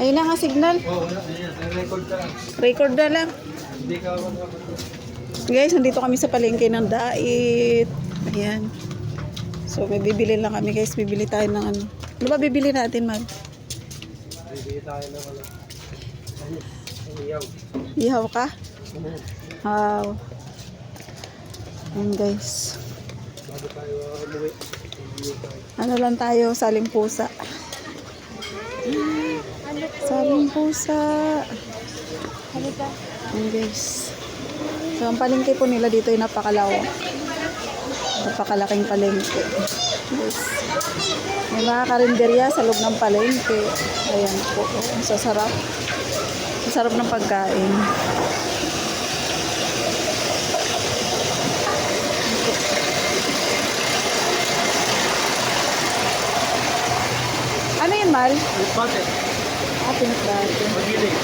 Ayun na nga signal. Oo, wala. Record ka lang. Record na lang. Hindi ka Guys, nandito kami sa palengke ng Dait. Ayan. So, may bibili lang kami guys. Bibili tayo ng ano. Ano ba bibili natin, Mag? bibili tayo ng ano. Iyaw. Ihaw ka? Wow. Ayan guys. Bago tayo umuwi. Ano lang tayo, saling pusa. Saling pusa. Ayan guys. So, ang palengke po nila dito ay napakalawak. Napakalaking palengke. Yes. May mga karinderya sa loob ng palengke. Ayan po. Ang sasarap. Ang sarap ng pagkain. Ano yun, Mal? Peanut butter. Peanut butter. Magiling.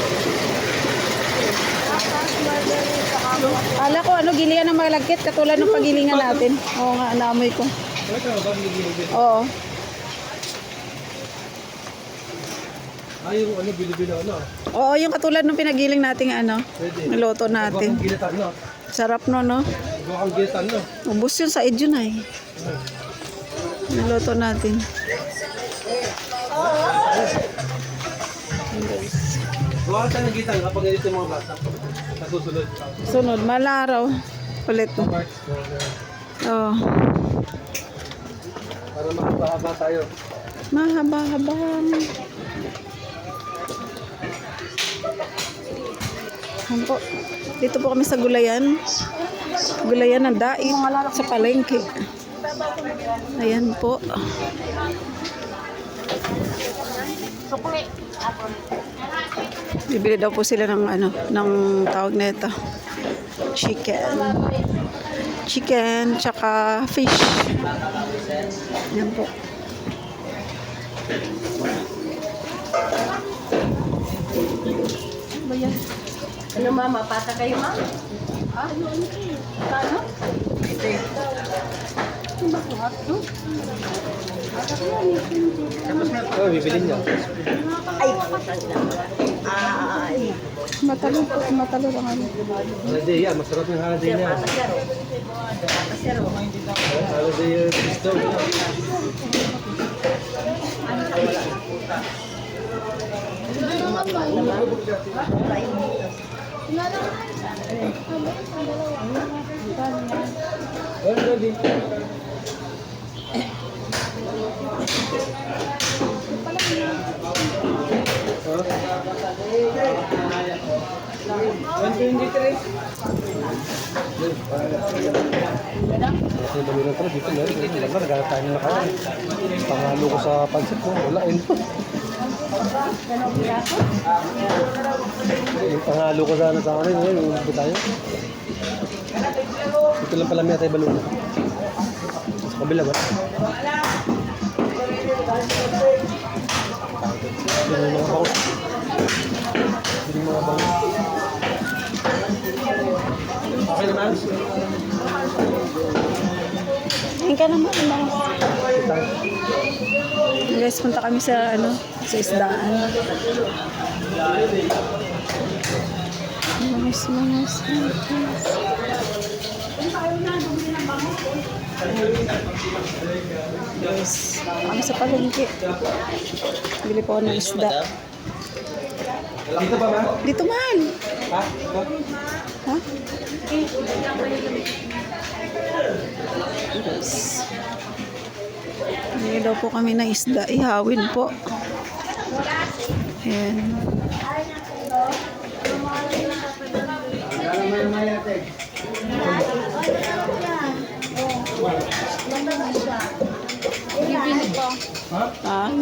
Kala ko ano, gilian ng malagkit katulad ng pagilingan natin. Oo nga, naamoy ko. Ano ka ba bili-bili? Oo. Yung ano, bili-bili ano. Oo, yung katulad ng pinagiling nating ano, Pwede. niloto natin. Gawang gilitan, no? Sarap no, no? Gawang gilitan, no? Ubus yun sa edyo na eh. Niloto natin. Gawang tayo ng gilitan kapag ganito yung mga bata. Nasusunod. Sunod, malaraw. Ulit. Parts. Oo. Para makapahaba tayo. Mahaba-habang. Ayan po. Dito po kami sa Gulayan. Gulayan ng Dait sa palengke. Ayan po. Bibili daw po sila ng ano, ng tawag nito. Chicken, tsaka fish. Ayan po. Ano mama, pata kayo ma? Ano kayo? Ano? Tapos na. Oh, bibili niya. Ay, ay. Matalo po, matalo lang ano. Holiday yan. Masarap yung holiday niya. Holiday gusto. Kasi balira ko dito meron. Wala, naghanap tayo ng nakain. Pangalo ko sa pansit ko. Wala, yung pangalo ko sana sa akin, ngayon, ulit tayo. Ito lang pala may tayo baluna. Sa kabila ba? Yan yung mga bangus. Yan yung mga bangus. Okay naman? Ayun ka naman. Kita. Guys, punta kami sa ano, sa isdaan. Mangus. Guys, kami sa palengke. Bili po ng isda. Dito ba ba? Dito man. Ha? Ha? Guys. Bili daw po kami ng isda. Ihawin po. Ayan. Ah?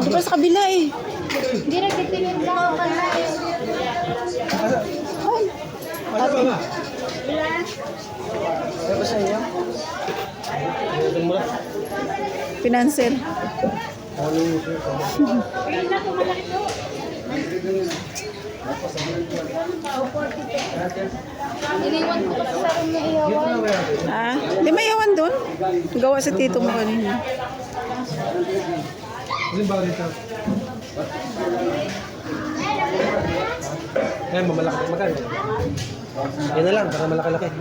Di ba sa kabila eh? Hindi na kitingin ka ako na eh. Ay. Ano ba ba? Ano ba sa inyo? Ano mo na? Pinansin. Ano yung Ayun na, pumalaki to. Iniwan ko kasi sa room na iyawan. Ah, di may iwan doon? Gawa sa tito mo kanina. Ano ba dito? Ngayon, mamalaki. Magkano? Yan na lang, para malaki-laki.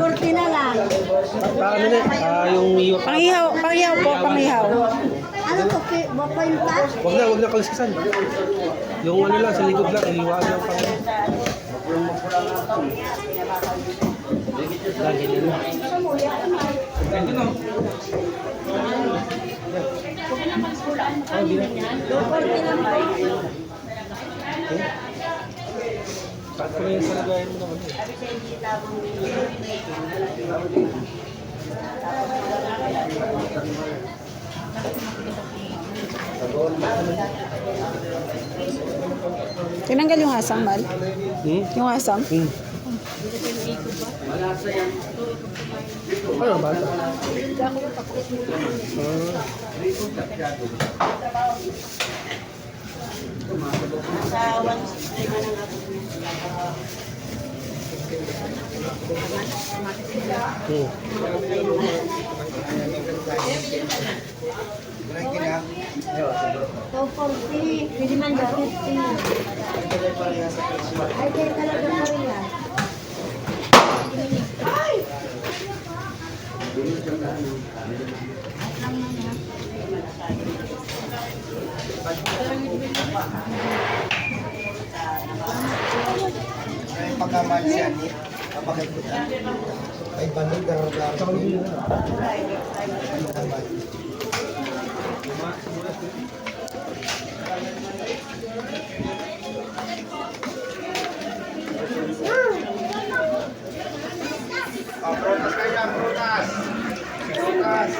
Kurti na lang. Ano na, yung iyo. Pangihaw po, pangihaw. Ano to? Bakwenta? Huwag na kaliskisan. Yung ano lang, sa likod lang, iliwaan lang pang... Lang, ganyan lang. Kurti lang po. Sakto na yung sa lagayan mo naman. Tinanggal yung asang, Mal. Yung asang. Ano ba? So, 40. Pwede man ba? 50. Ay, kaya talaga pa rin yan. Pagkaman siya ni kapag-ikutan. Ay, bandog na prutas kaya, prutas. Prutas.